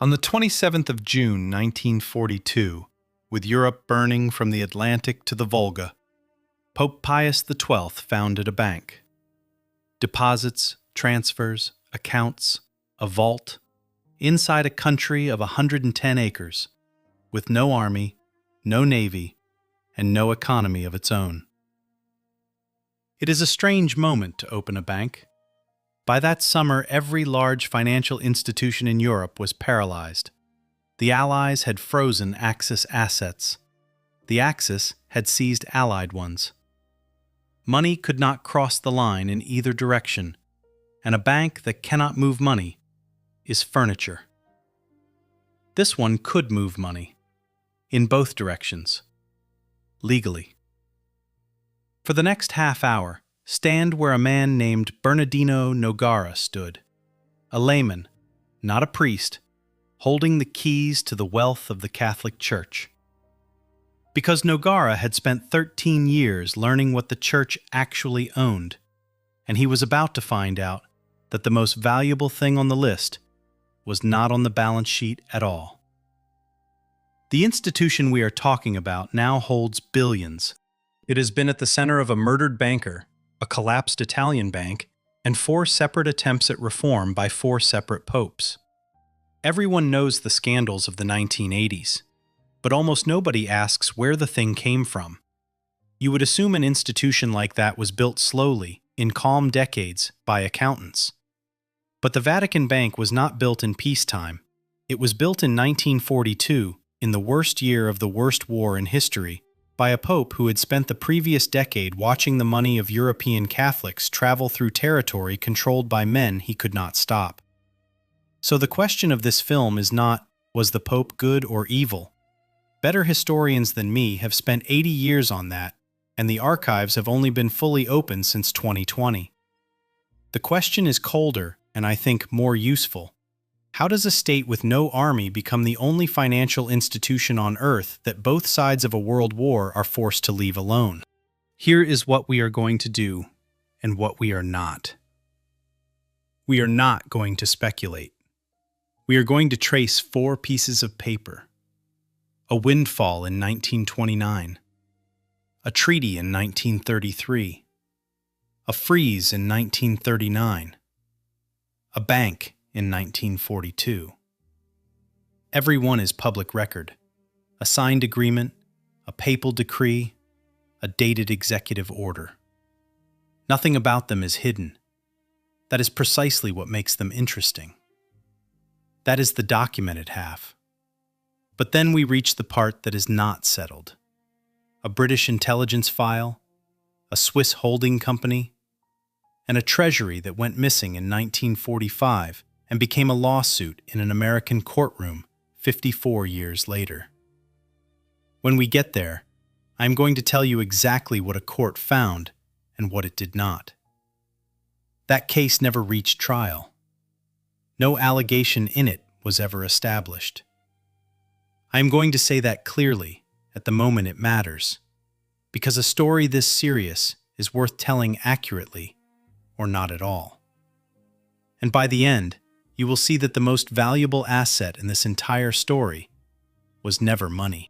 On the 27th of June, 1942, with Europe burning from the Atlantic to the Volga, Pope Pius XII founded a bank. Deposits, transfers, accounts, a vault, inside a country of 110 acres, with no army, no navy, and no economy of its own. It is a strange moment to open a bank. By that summer, every large financial institution in Europe was paralyzed. The Allies had frozen Axis assets. The Axis had seized Allied ones. Money could not cross the line in either direction, and a bank that cannot move money is furniture. This one could move money, in both directions, legally. For the next half hour, stand where a man named Bernardino Nogara stood, a layman, not a priest, holding the keys to the wealth of the Catholic Church. Because Nogara had spent 13 years learning what the Church actually owned, and he was about to find out that the most valuable thing on the list was not on the balance sheet at all. The institution we are talking about now holds billions. It has been at the center of a murdered banker, a collapsed Italian bank, and 4 separate attempts at reform by 4 separate popes. Everyone knows the scandals of the 1980s, but almost nobody asks where the thing came from. You would assume an institution like that was built slowly, in calm decades, by accountants. But the Vatican Bank was not built in peacetime. It was built in 1942, in the worst year of the worst war in history, by a pope who had spent the previous decade watching the money of European Catholics travel through territory controlled by men he could not stop. So the question of this film is not, was the pope good or evil? Better historians than me have spent 80 years on that, and the archives have only been fully open since 2020. The question is colder, and I think more useful. How does a state with no army become the only financial institution on Earth that both sides of a world war are forced to leave alone? Here is what we are going to do, and what we are not. We are not going to speculate. We are going to trace 4 pieces of paper. A windfall in 1929. A treaty in 1933. A freeze in 1939. A bank in 1942. Every one is public record. A signed agreement, a papal decree, a dated executive order. Nothing about them is hidden. That is precisely what makes them interesting. That is the documented half. But then we reach the part that is not settled. A British intelligence file, a Swiss holding company, and a treasury that went missing in 1945 and became a lawsuit in an American courtroom 54 years later. When we get there, I am going to tell you exactly what a court found and what it did not. That case never reached trial. No allegation in it was ever established. I am going to say that clearly, at the moment it matters, because a story this serious is worth telling accurately or not at all. And by the end, you will see that the most valuable asset in this entire story was never money.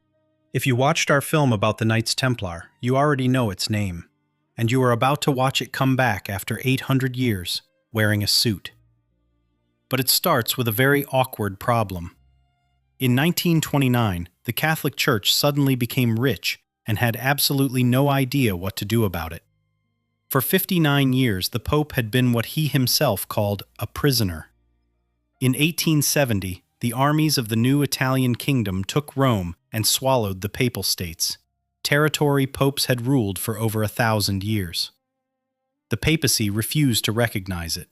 If you watched our film about the Knights Templar, you already know its name, and you are about to watch it come back after 800 years, wearing a suit. But it starts with a very awkward problem. In 1929, the Catholic Church suddenly became rich and had absolutely no idea what to do about it. For 59 years, the Pope had been what he himself called a prisoner. In 1870, the armies of the new Italian kingdom took Rome and swallowed the Papal States, territory popes had ruled for over 1,000 years. The papacy refused to recognize it.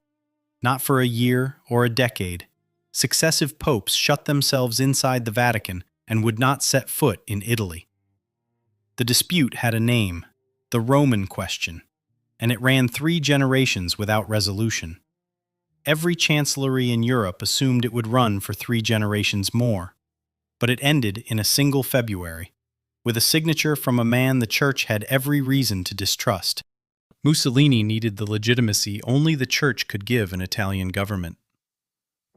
Not for a year or a decade, successive popes shut themselves inside the Vatican and would not set foot in Italy. The dispute had a name, the Roman question, and it ran 3 generations without resolution. Every chancellery in Europe assumed it would run for 3 generations more, but it ended in a single February, with a signature from a man the Church had every reason to distrust. Mussolini needed the legitimacy only the Church could give an Italian government.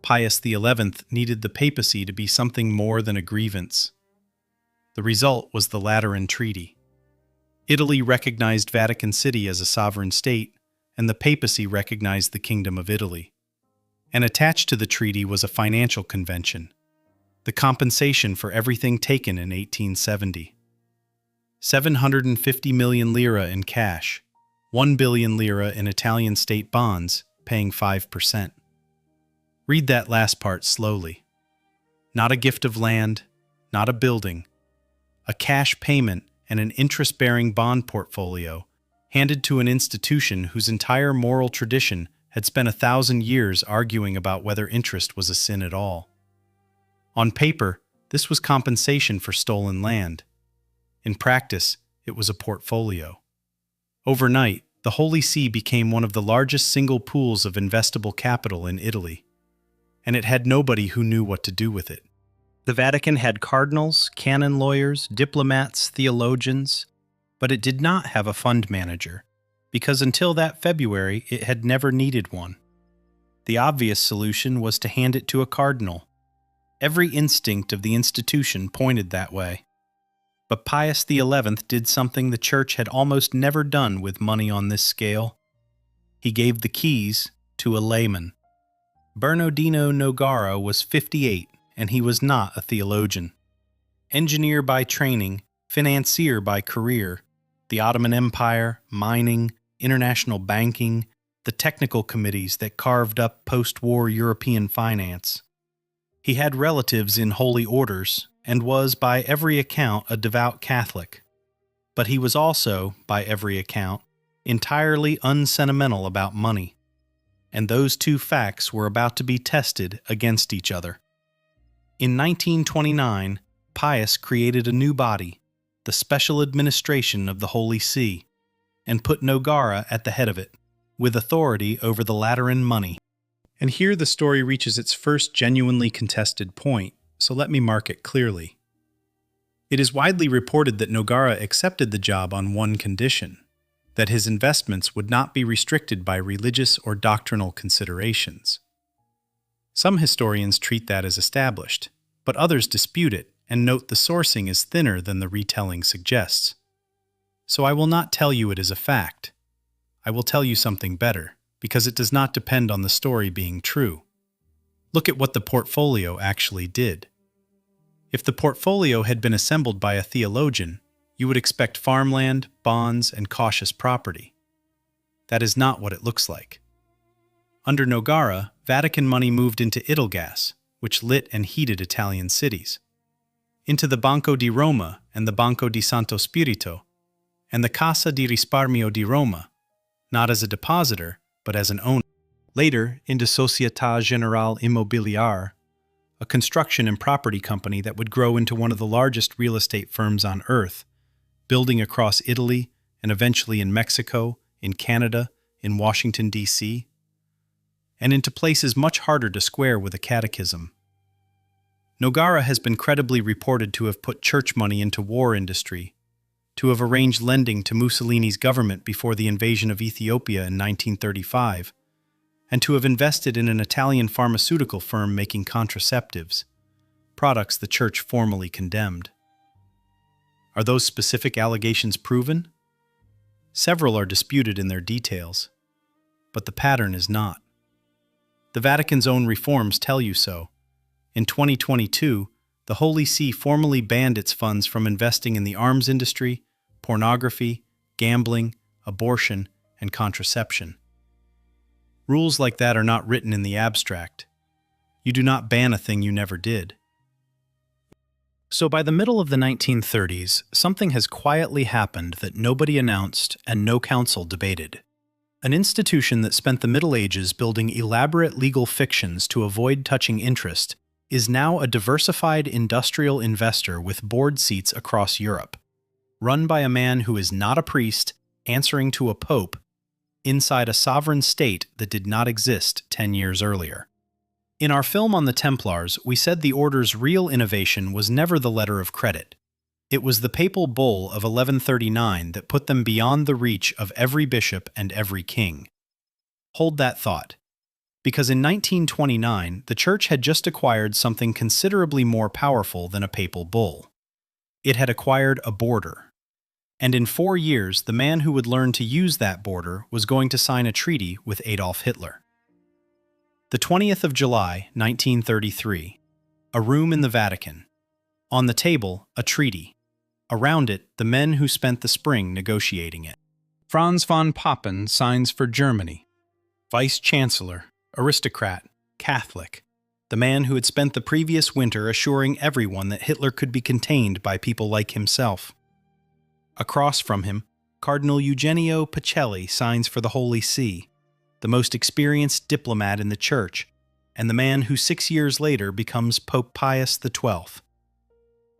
Pius XI needed the papacy to be something more than a grievance. The result was the Lateran Treaty. Italy recognized Vatican City as a sovereign state, and the papacy recognized the Kingdom of Italy. And attached to the treaty was a financial convention, the compensation for everything taken in 1870. 750 million lira in cash, 1 billion lira in Italian state bonds, paying 5%. Read that last part slowly. Not a gift of land, not a building, a cash payment and an interest-bearing bond portfolio handed to an institution whose entire moral tradition had spent 1,000 years arguing about whether interest was a sin at all. On paper, this was compensation for stolen land. In practice, it was a portfolio. Overnight, the Holy See became one of the largest single pools of investable capital in Italy, and it had nobody who knew what to do with it. The Vatican had cardinals, canon lawyers, diplomats, theologians, but it did not have a fund manager, because until that February it had never needed one. The obvious solution was to hand it to a cardinal. Every instinct of the institution pointed that way. But Pius XI did something the Church had almost never done with money on this scale. He gave the keys to a layman. Bernardino Nogara was 58, and he was not a theologian. Engineer by training, financier by career, the Ottoman Empire, mining, international banking, the technical committees that carved up post-war European finance. He had relatives in holy orders and was, by every account, a devout Catholic. But he was also, by every account, entirely unsentimental about money. And those two facts were about to be tested against each other. In 1929, Pius created a new body, the Special Administration of the Holy See, and put Nogara at the head of it, with authority over the Lateran money. And here the story reaches its first genuinely contested point, so let me mark it clearly. It is widely reported that Nogara accepted the job on one condition, that his investments would not be restricted by religious or doctrinal considerations. Some historians treat that as established, but others dispute it and note the sourcing is thinner than the retelling suggests. So I will not tell you it is a fact. I will tell you something better, because it does not depend on the story being true. Look at what the portfolio actually did. If the portfolio had been assembled by a theologian, you would expect farmland, bonds, and cautious property. That is not what it looks like. Under Nogara, Vatican money moved into Italgas, which lit and heated Italian cities, into the Banco di Roma and the Banco di Santo Spirito, and the Cassa di Risparmio di Roma, not as a depositor, but as an owner. Later, into Società Generale Immobiliare, a construction and property company that would grow into one of the largest real estate firms on earth, building across Italy and eventually in Mexico, in Canada, in Washington, D.C., and into places much harder to square with a catechism. Nogara has been credibly reported to have put church money into war industry, to have arranged lending to Mussolini's government before the invasion of Ethiopia in 1935, and to have invested in an Italian pharmaceutical firm making contraceptives, products the church formally condemned. Are those specific allegations proven? Several are disputed in their details, but the pattern is not. The Vatican's own reforms tell you so. In 2022, the Holy See formally banned its funds from investing in the arms industry, pornography, gambling, abortion, and contraception. Rules like that are not written in the abstract. You do not ban a thing you never did. So by the middle of the 1930s, something has quietly happened that nobody announced and no council debated. An institution that spent the Middle Ages building elaborate legal fictions to avoid touching interest is now a diversified industrial investor with board seats across Europe, run by a man who is not a priest answering to a pope inside a sovereign state that did not exist 10 years earlier. In our film on the Templars, we said the order's real innovation was never the letter of credit. It was the papal bull of 1139 that put them beyond the reach of every bishop and every king. Hold that thought. Because in 1929, the Church had just acquired something considerably more powerful than a papal bull. It had acquired a border. And in 4 years, the man who would learn to use that border was going to sign a treaty with Adolf Hitler. The 20th of July, 1933. A room in the Vatican. On the table, a treaty. Around it, the men who spent the spring negotiating it. Franz von Papen signs for Germany. Vice-Chancellor, aristocrat, Catholic. The man who had spent the previous winter assuring everyone that Hitler could be contained by people like himself. Across from him, Cardinal Eugenio Pacelli signs for the Holy See, the most experienced diplomat in the Church, and the man who 6 years later becomes Pope Pius XII.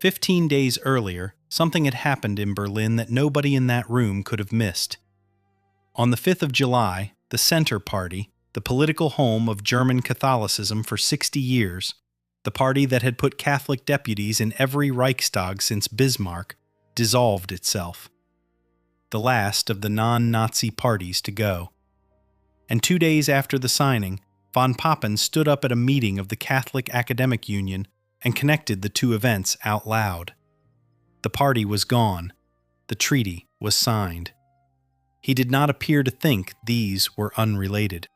15 days earlier, something had happened in Berlin that nobody in that room could have missed. On the 5th of July, the Centre Party, the political home of German Catholicism for 60 years, the party that had put Catholic deputies in every Reichstag since Bismarck, dissolved itself. The last of the non-Nazi parties to go. And 2 days after the signing, von Papen stood up at a meeting of the Catholic Academic Union and connected the two events out loud. The party was gone. The treaty was signed. He did not appear to think these were unrelated.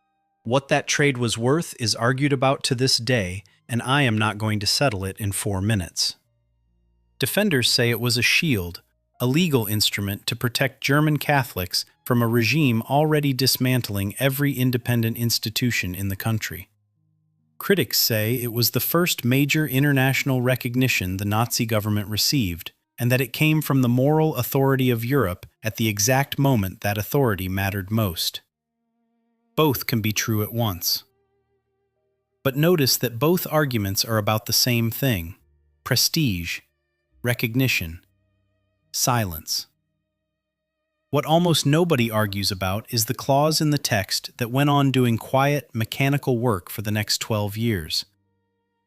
What that trade was worth is argued about to this day, and I am not going to settle it in 4 minutes. Defenders say it was a shield, a legal instrument to protect German Catholics from a regime already dismantling every independent institution in the country. Critics say it was the first major international recognition the Nazi government received, and that it came from the moral authority of Europe at the exact moment that authority mattered most. Both can be true at once. But notice that both arguments are about the same thing: prestige, recognition, silence. What almost nobody argues about is the clause in the text that went on doing quiet, mechanical work for the next 12 years.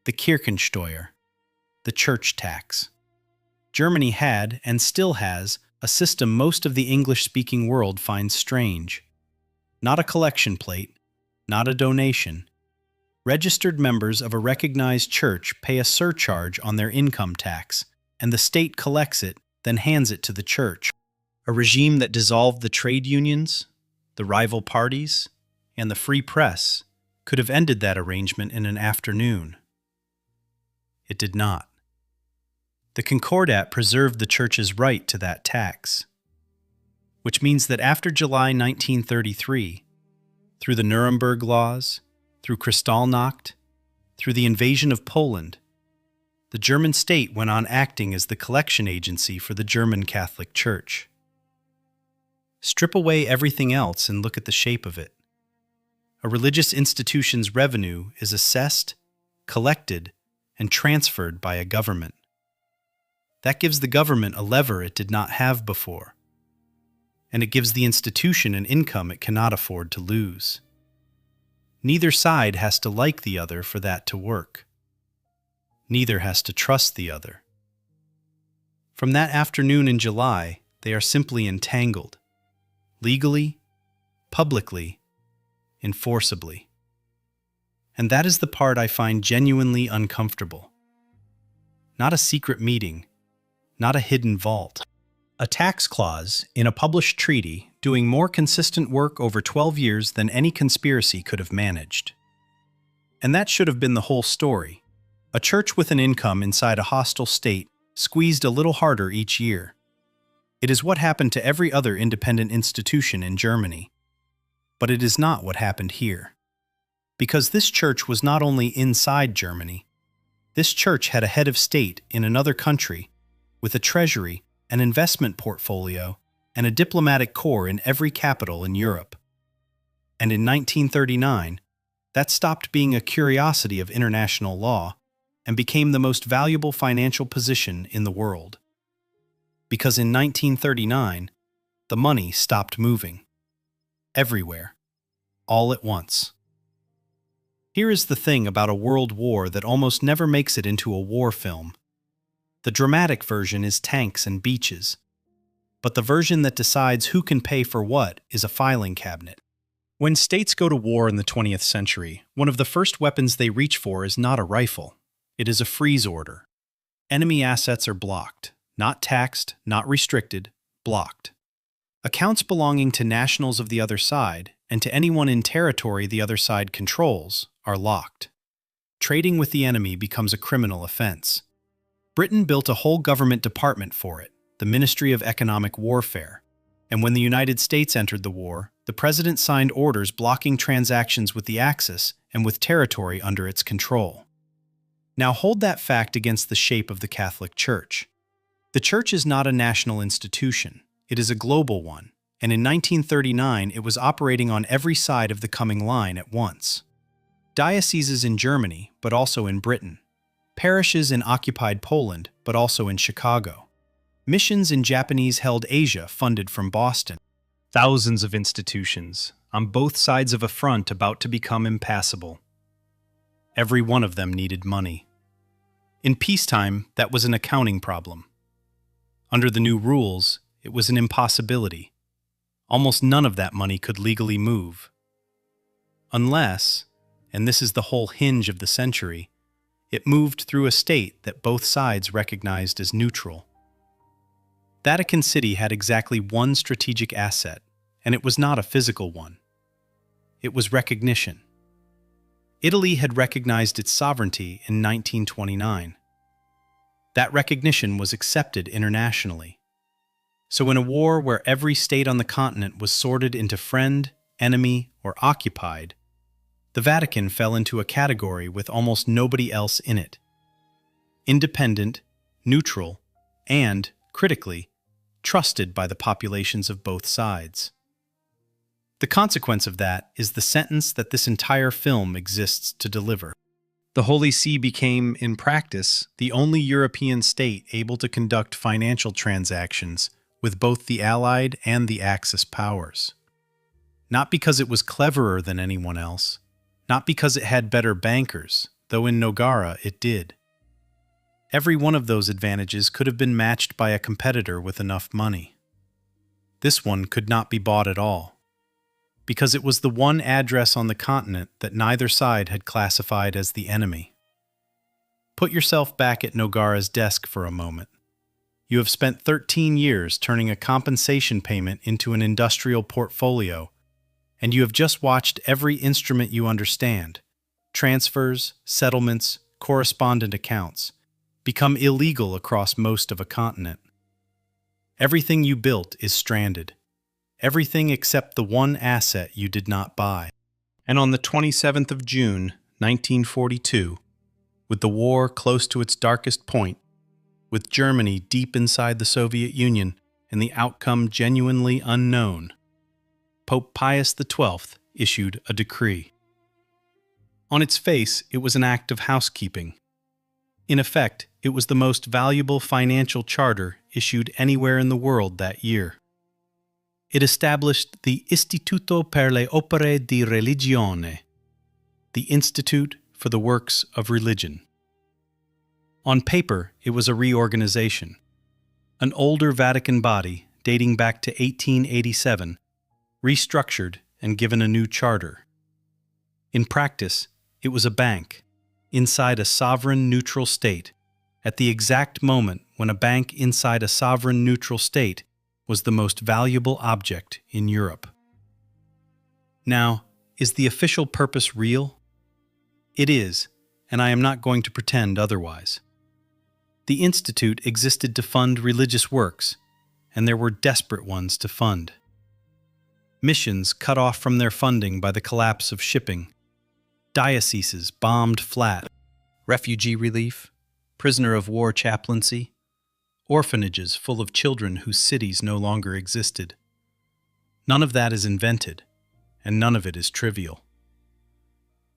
The Kirchensteuer, the church tax. Germany had, and still has, a system most of the English-speaking world finds strange. Not a collection plate, not a donation. Registered members of a recognized church pay a surcharge on their income tax, and the state collects it, then hands it to the church. A regime that dissolved the trade unions, the rival parties, and the free press could have ended that arrangement in an afternoon. It did not. The Concordat preserved the church's right to that tax, which means that after July 1933, through the Nuremberg laws, through Kristallnacht, through the invasion of Poland, the German state went on acting as the collection agency for the German Catholic Church. Strip away everything else and look at the shape of it. A religious institution's revenue is assessed, collected, and transferred by a government. That gives the government a lever it did not have before, and it gives the institution an income it cannot afford to lose. Neither side has to like the other for that to work. Neither has to trust the other. From that afternoon in July, they are simply entangled, legally, publicly, enforceably. And that is the part I find genuinely uncomfortable. Not a secret meeting, not a hidden vault. A tax clause in a published treaty doing more consistent work over 12 years than any conspiracy could have managed. And that should have been the whole story. A church with an income inside a hostile state squeezed a little harder each year. It is what happened to every other independent institution in Germany. But it is not what happened here. Because this church was not only inside Germany, this church had a head of state in another country with a treasury, an investment portfolio, and a diplomatic corps in every capital in Europe. And in 1939, that stopped being a curiosity of international law and became the most valuable financial position in the world. Because in 1939, the money stopped moving. Everywhere. All at once. Here is the thing about a world war that almost never makes it into a war film. The dramatic version is tanks and beaches, but the version that decides who can pay for what is a filing cabinet. When states go to war in the 20th century, one of the first weapons they reach for is not a rifle. It is a freeze order. Enemy assets are blocked. Not taxed, not restricted, blocked. Accounts belonging to nationals of the other side, and to anyone in territory the other side controls, are locked. Trading with the enemy becomes a criminal offense. Britain built a whole government department for it, the Ministry of Economic Warfare, and when the United States entered the war, the President signed orders blocking transactions with the Axis and with territory under its control. Now hold that fact against the shape of the Catholic Church. The Church is not a national institution. It is a global one, and in 1939 it was operating on every side of the coming line at once. Dioceses in Germany, but also in Britain. Parishes in occupied Poland, but also in Chicago. Missions in Japanese-held Asia funded from Boston. Thousands of institutions, on both sides of a front about to become impassable. Every one of them needed money. In peacetime, that was an accounting problem. Under the new rules, it was an impossibility. Almost none of that money could legally move. Unless, and this is the whole hinge of the century, it moved through a state that both sides recognized as neutral. Vatican City had exactly one strategic asset, and it was not a physical one. It was recognition. Italy had recognized its sovereignty in 1929. That recognition was accepted internationally. So in a war where every state on the continent was sorted into friend, enemy, or occupied, the Vatican fell into a category with almost nobody else in it. Independent, neutral, and, critically, trusted by the populations of both sides. The consequence of that is the sentence that this entire film exists to deliver. The Holy See became, in practice, the only European state able to conduct financial transactions with both the Allied and the Axis powers. Not because it was cleverer than anyone else, not because it had better bankers, though in Nogara it did. Every one of those advantages could have been matched by a competitor with enough money. This one could not be bought at all, because it was the one address on the continent that neither side had classified as the enemy. Put yourself back at Nogara's desk for a moment. You have spent 13 years turning a compensation payment into an industrial portfolio, and you have just watched every instrument you understand, transfers, settlements, correspondent accounts, become illegal across most of a continent. Everything you built is stranded. Everything except the one asset you did not buy. And on the 27th of June, 1942, with the war close to its darkest point, with Germany deep inside the Soviet Union and the outcome genuinely unknown, Pope Pius XII issued a decree. On its face, it was an act of housekeeping. In effect, it was the most valuable financial charter issued anywhere in the world that year. It established the Istituto per le Opere di Religione, the Institute for the Works of Religion. On paper, it was a reorganization. An older Vatican body, dating back to 1887, restructured and given a new charter. In practice, it was a bank, inside a sovereign neutral state, at the exact moment when a bank inside a sovereign neutral state was the most valuable object in Europe. Now, is the official purpose real? It is, and I am not going to pretend otherwise. The Institute existed to fund religious works, and there were desperate ones to fund. Missions cut off from their funding by the collapse of shipping. Dioceses bombed flat. Refugee relief, prisoner of war chaplaincy, orphanages full of children whose cities no longer existed. None of that is invented, and none of it is trivial.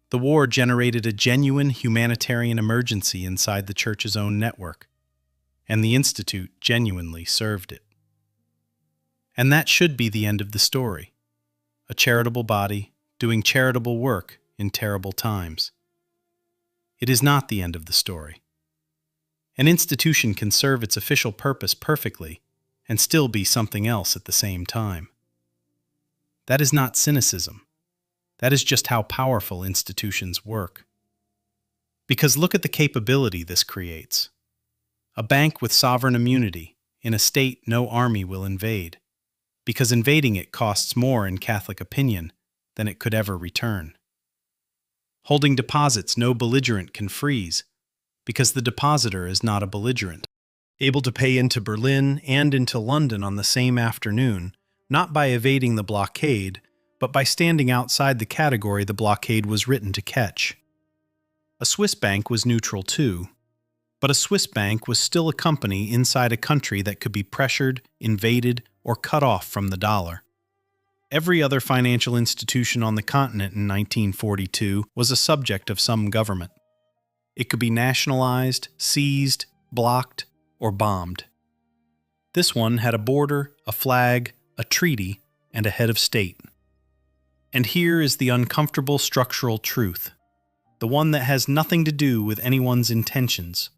The war generated a genuine humanitarian emergency inside the Church's own network, and the Institute genuinely served it. And that should be the end of the story. A charitable body doing charitable work in terrible times. It is not the end of the story. An institution can serve its official purpose perfectly and still be something else at the same time. That is not cynicism. That is just how powerful institutions work. Because look at the capability this creates. A bank with sovereign immunity in a state no army will invade, because invading it costs more in Catholic opinion than it could ever return. Holding deposits no belligerent can freeze, because the depositor is not a belligerent. Able to pay into Berlin and into London on the same afternoon, not by evading the blockade, but by standing outside the category the blockade was written to catch. A Swiss bank was neutral too, but a Swiss bank was still a company inside a country that could be pressured, invaded, or cut off from the dollar. Every other financial institution on the continent in 1942 was a subject of some government. It could be nationalized, seized, blocked, or bombed. This one had a border, a flag, a treaty, and a head of state. And here is the uncomfortable structural truth, the one that has nothing to do with anyone's intentions.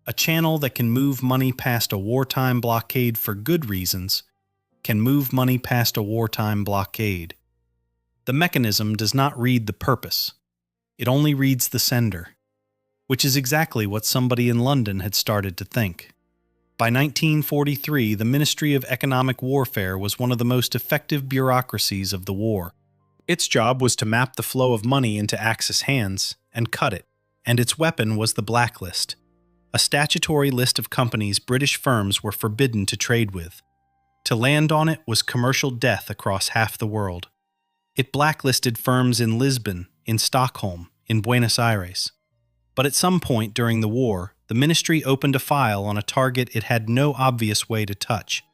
A channel that can move money past a wartime blockade for good reasons can move money past a wartime blockade. The mechanism does not read the purpose. It only reads the sender, which is exactly what somebody in London had started to think. By 1943, the Ministry of Economic Warfare was one of the most effective bureaucracies of the war. Its job was to map the flow of money into Axis hands and cut it, and its weapon was the blacklist, a statutory list of companies British firms were forbidden to trade with. To land on it was commercial death across half the world. It blacklisted firms in Lisbon, in Stockholm, in Buenos Aires. But at some point during the war, the ministry opened a file on a target it had no obvious way to touch: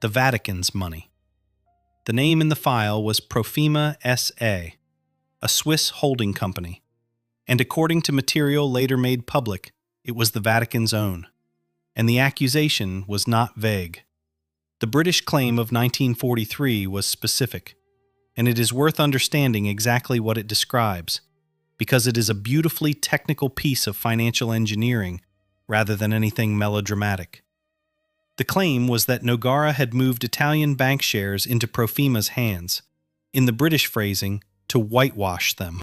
the Vatican's money. The name in the file was Profima S.A., a Swiss holding company, and according to material later made public, it was the Vatican's own. And the accusation was not vague. The British claim of 1943 was specific, and it is worth understanding exactly what it describes, because it is a beautifully technical piece of financial engineering rather than anything melodramatic. The claim was that Nogara had moved Italian bank shares into Profima's hands, in the British phrasing, to whitewash them,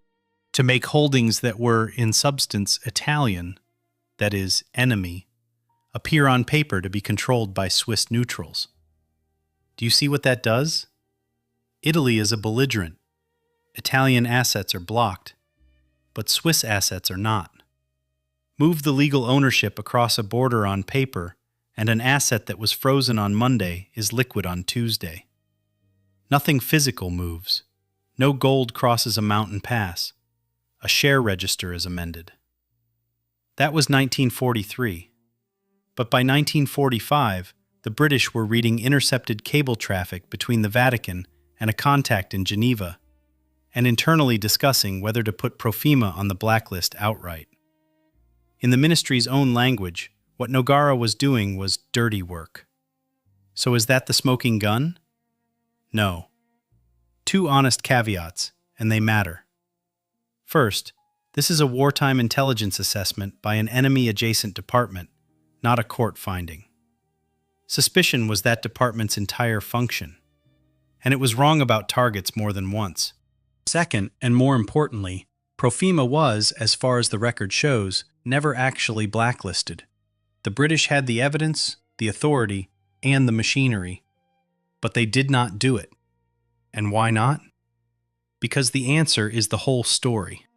to make holdings that were, in substance, Italian, that is, enemy, appear on paper to be controlled by Swiss neutrals. Do you see what that does? Italy is a belligerent. Italian assets are blocked, but Swiss assets are not. Move the legal ownership across a border on paper, and an asset that was frozen on Monday is liquid on Tuesday. Nothing physical moves. No gold crosses a mountain pass. A share register is amended. That was 1943. But by 1945, the British were reading intercepted cable traffic between the Vatican and a contact in Geneva, and internally discussing whether to put Profima on the blacklist outright. In the ministry's own language, what Nogara was doing was dirty work. So is that the smoking gun? No. Two honest caveats, and they matter. First, this is a wartime intelligence assessment by an enemy-adjacent department, not a court finding. Suspicion was that department's entire function, and it was wrong about targets more than once. Second, and more importantly, Profima was, as far as the record shows, never actually blacklisted. The British had the evidence, the authority, and the machinery, but they did not do it. And why not? Because the answer is the whole story.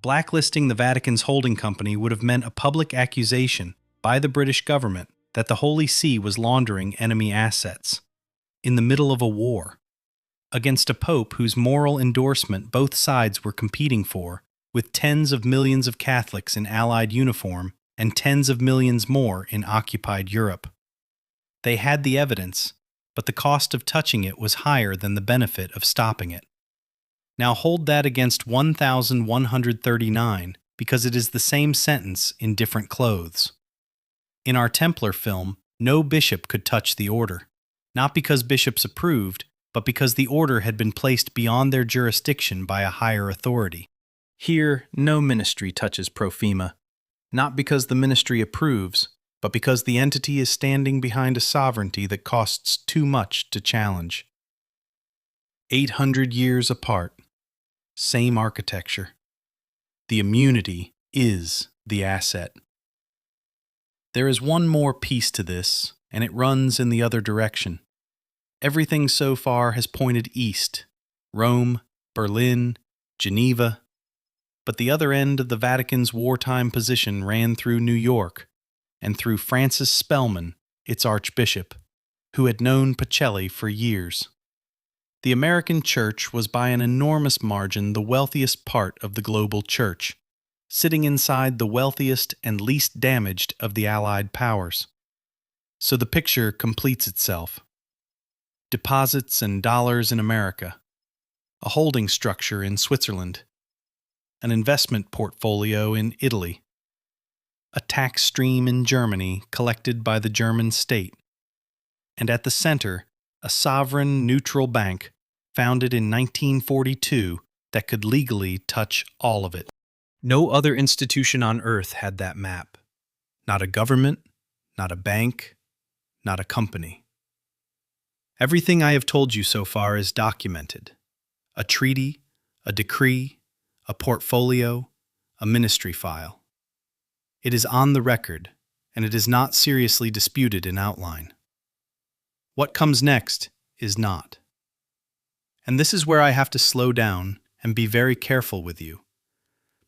Blacklisting the Vatican's holding company would have meant a public accusation by the British government that the Holy See was laundering enemy assets in the middle of a war against a pope whose moral endorsement both sides were competing for, with tens of millions of Catholics in Allied uniform and tens of millions more in occupied Europe. They had the evidence, but the cost of touching it was higher than the benefit of stopping it. Now hold that against 1139, because it is the same sentence in different clothes. In our Templar film, no bishop could touch the order, not because bishops approved, but because the order had been placed beyond their jurisdiction by a higher authority. Here, no ministry touches Profima, not because the ministry approves, but because the entity is standing behind a sovereignty that costs too much to challenge. 800 years apart, same architecture. The immunity is the asset. There is one more piece to this, and it runs in the other direction. Everything so far has pointed east: Rome, Berlin, Geneva. But the other end of the Vatican's wartime position ran through New York, and through Francis Spellman, its archbishop, who had known Pacelli for years. The American Church was by an enormous margin the wealthiest part of the global church, sitting inside the wealthiest and least damaged of the Allied powers. So the picture completes itself. Deposits and dollars in America, a holding structure in Switzerland, an investment portfolio in Italy, a tax stream in Germany collected by the German state, and at the center, a sovereign neutral bank founded in 1942 that could legally touch all of it. No other institution on earth had that map. Not a government, not a bank, not a company. Everything I have told you so far is documented. A treaty, a decree, a portfolio, a ministry file. It is on the record, and it is not seriously disputed in outline. What comes next is not. And this is where I have to slow down and be very careful with you,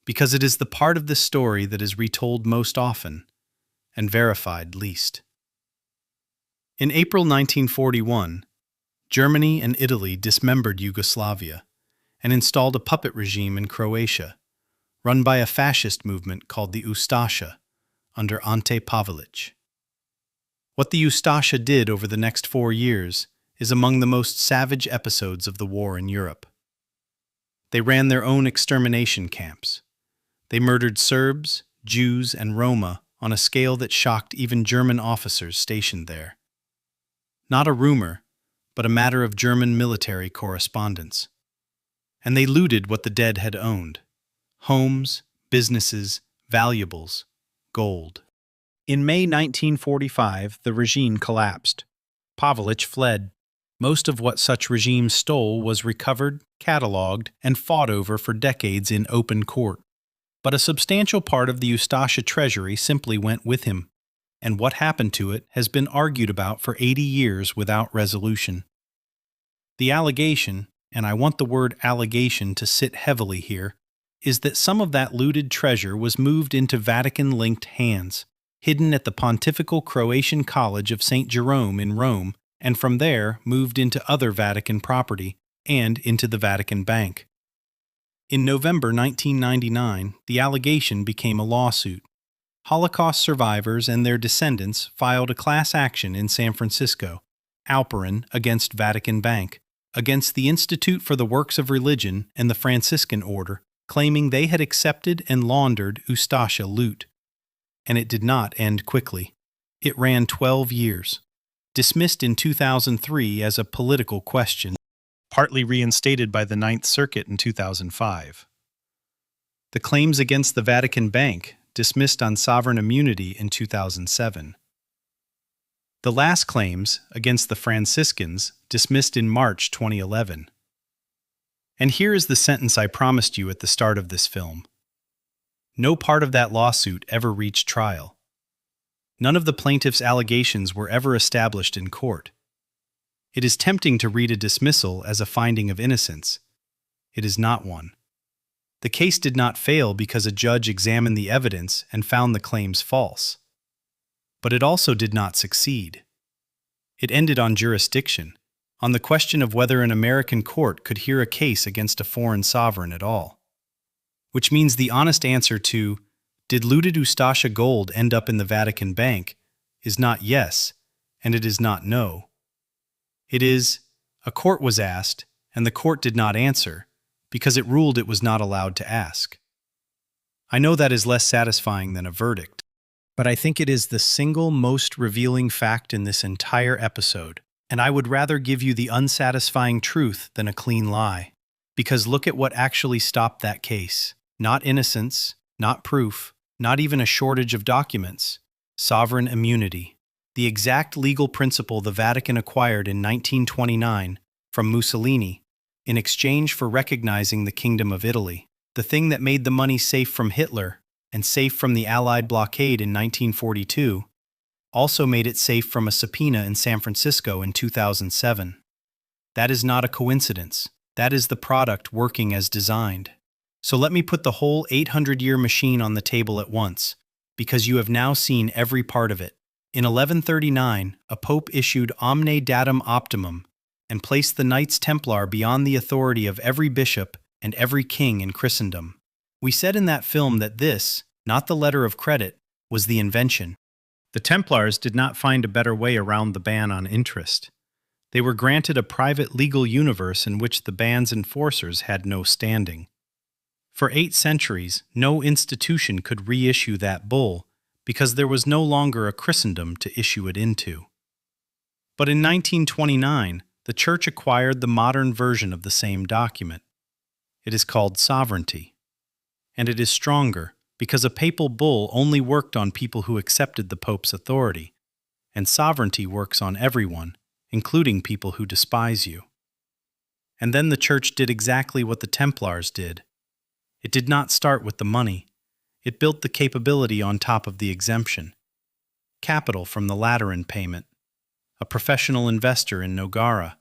because it is the part of this story that is retold most often and verified least. In April 1941, Germany and Italy dismembered Yugoslavia and installed a puppet regime in Croatia, run by a fascist movement called the Ustaše, under Ante Pavelić. What the Ustaše did over the next 4 years is among the most savage episodes of the war in Europe. They ran their own extermination camps. They murdered Serbs, Jews, and Roma on a scale that shocked even German officers stationed there. Not a rumor, but a matter of German military correspondence. And they looted what the dead had owned: homes, businesses, valuables, gold. In May 1945, the regime collapsed. Pavelić fled. Most of what such regimes stole was recovered, catalogued, and fought over for decades in open court. But a substantial part of the Ustaše treasury simply went with him, and what happened to it has been argued about for 80 years without resolution. The allegation, and I want the word allegation to sit heavily here, is that some of that looted treasure was moved into Vatican-linked hands, hidden at the Pontifical Croatian College of St. Jerome in Rome, and from there moved into other Vatican property and into the Vatican Bank. In November 1999, the allegation became a lawsuit. Holocaust survivors and their descendants filed a class action in San Francisco, Alperin against Vatican Bank, against the Institute for the Works of Religion and the Franciscan Order, claiming they had accepted and laundered Ustaše loot. And it did not end quickly. It ran 12 years. Dismissed in 2003 as a political question, partly reinstated by the Ninth Circuit in 2005. The claims against the Vatican Bank, dismissed on sovereign immunity in 2007. The last claims, against the Franciscans, dismissed in March 2011. And here is the sentence I promised you at the start of this film. No part of that lawsuit ever reached trial. None of the plaintiff's allegations were ever established in court. It is tempting to read a dismissal as a finding of innocence. It is not one. The case did not fail because a judge examined the evidence and found the claims false. But it also did not succeed. It ended on jurisdiction, on the question of whether an American court could hear a case against a foreign sovereign at all. Which means the honest answer to, did looted Ustaše gold end up in the Vatican Bank, is not yes, and it is not no. It is, a court was asked, and the court did not answer, because it ruled it was not allowed to ask. I know that is less satisfying than a verdict, but I think it is the single most revealing fact in this entire episode, and I would rather give you the unsatisfying truth than a clean lie. Because look at what actually stopped that case. Not innocence, not proof, not even a shortage of documents. Sovereign immunity. The exact legal principle the Vatican acquired in 1929 from Mussolini in exchange for recognizing the Kingdom of Italy. The thing that made the money safe from Hitler and safe from the Allied blockade in 1942 also made it safe from a subpoena in San Francisco in 2007. That is not a coincidence. That is the product working as designed. So let me put the whole 800-year machine on the table at once, because you have now seen every part of it. In 1139, a pope issued Omne Datum Optimum and placed the Knights Templar beyond the authority of every bishop and every king in Christendom. We said in that film that this, not the letter of credit, was the invention. The Templars did not find a better way around the ban on interest. They were granted a private legal universe in which the ban's enforcers had no standing. For 8 centuries, no institution could reissue that bull because there was no longer a Christendom to issue it into. But in 1929, the Church acquired the modern version of the same document. It is called sovereignty. And it is stronger because a papal bull only worked on people who accepted the Pope's authority, and sovereignty works on everyone, including people who despise you. And then the Church did exactly what the Templars did. It did not start with the money. It built the capability on top of the exemption. Capital from the Lateran payment, a professional investor in Nogara,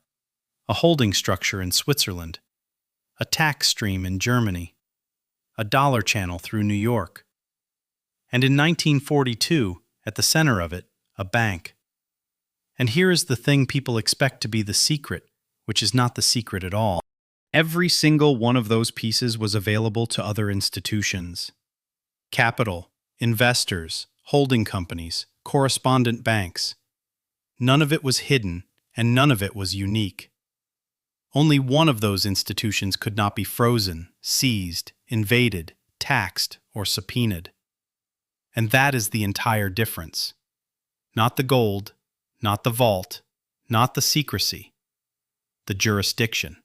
a holding structure in Switzerland, a tax stream in Germany, a dollar channel through New York, and in 1942, at the center of it, a bank. And here is the thing people expect to be the secret, which is not the secret at all. Every single one of those pieces was available to other institutions. Capital, investors, holding companies, correspondent banks. None of it was hidden, and none of it was unique. Only one of those institutions could not be frozen, seized, invaded, taxed, or subpoenaed. And that is the entire difference. Not the gold, not the vault, not the secrecy, the jurisdiction.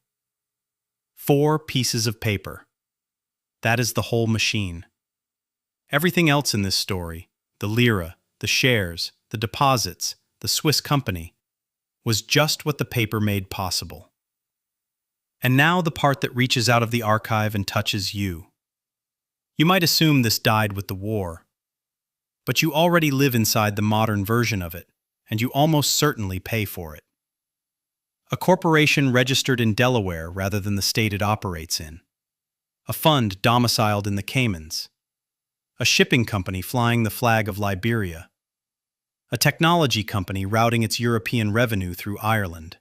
4 pieces of paper. That is the whole machine. Everything else in this story, the lira, the shares, the deposits, the Swiss company, was just what the paper made possible. And now the part that reaches out of the archive and touches you. You might assume this died with the war, but you already live inside the modern version of it, and you almost certainly pay for it. A corporation registered in Delaware rather than the state it operates in. A fund domiciled in the Caymans. A shipping company flying the flag of Liberia. A technology company routing its European revenue through Ireland.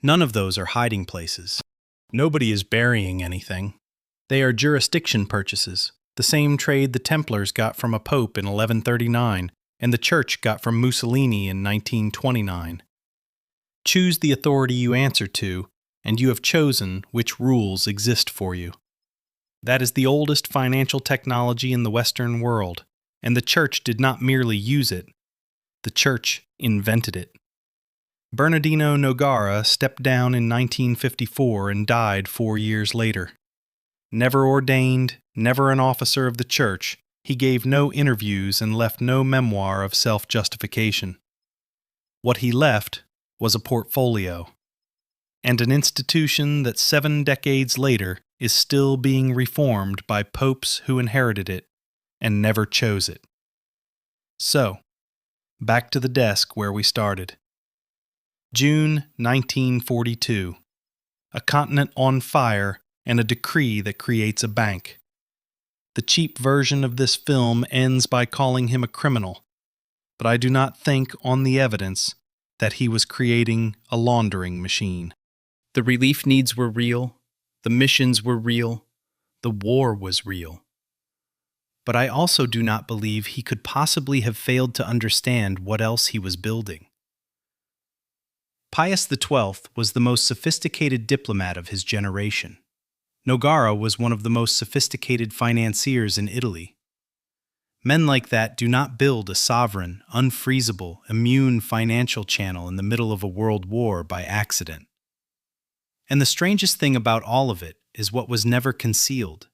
None of those are hiding places. Nobody is burying anything. They are jurisdiction purchases, the same trade the Templars got from a pope in 1139 and the Church got from Mussolini in 1929. Choose the authority you answer to, and you have chosen which rules exist for you. That is the oldest financial technology in the Western world, and the Church did not merely use it. The Church invented it. Bernardino Nogara stepped down in 1954 and died 4 years later. Never ordained, never an officer of the Church, he gave no interviews and left no memoir of self-justification. What he left was a portfolio, and an institution that 7 decades later is still being reformed by popes who inherited it and never chose it. So, back to the desk where we started. June 1942. A continent on fire and a decree that creates a bank. The cheap version of this film ends by calling him a criminal, but I do not think, on the evidence, that he was creating a laundering machine. The relief needs were real, the missions were real, the war was real. But I also do not believe he could possibly have failed to understand what else he was building. Pius XII was the most sophisticated diplomat of his generation. Nogara was one of the most sophisticated financiers in Italy. Men like that do not build a sovereign, unfreezable, immune financial channel in the middle of a world war by accident. And the strangest thing about all of it is what was never concealed.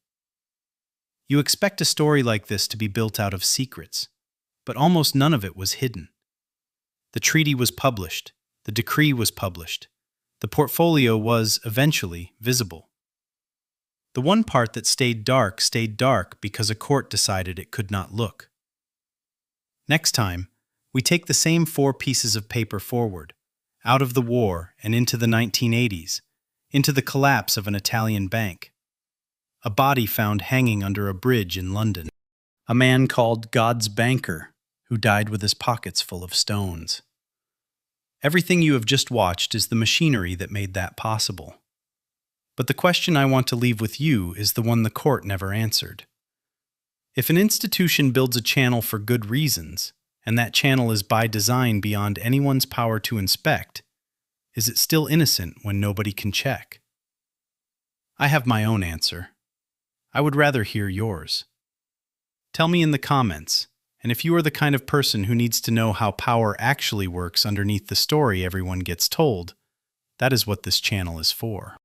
You expect a story like this to be built out of secrets, but almost none of it was hidden. The treaty was published, the decree was published, The portfolio was, eventually, visible. The one part that stayed dark because a court decided it could not look. Next time, we take the same 4 pieces of paper forward, out of the war and into the 1980s, into the collapse of an Italian bank. A body found hanging under a bridge in London. A man called God's banker, who died with his pockets full of stones. Everything you have just watched is the machinery that made that possible. But the question I want to leave with you is the one the court never answered. If an institution builds a channel for good reasons, and that channel is by design beyond anyone's power to inspect, is it still innocent when nobody can check? I have my own answer. I would rather hear yours. Tell me in the comments, and if you are the kind of person who needs to know how power actually works underneath the story everyone gets told, that is what this channel is for.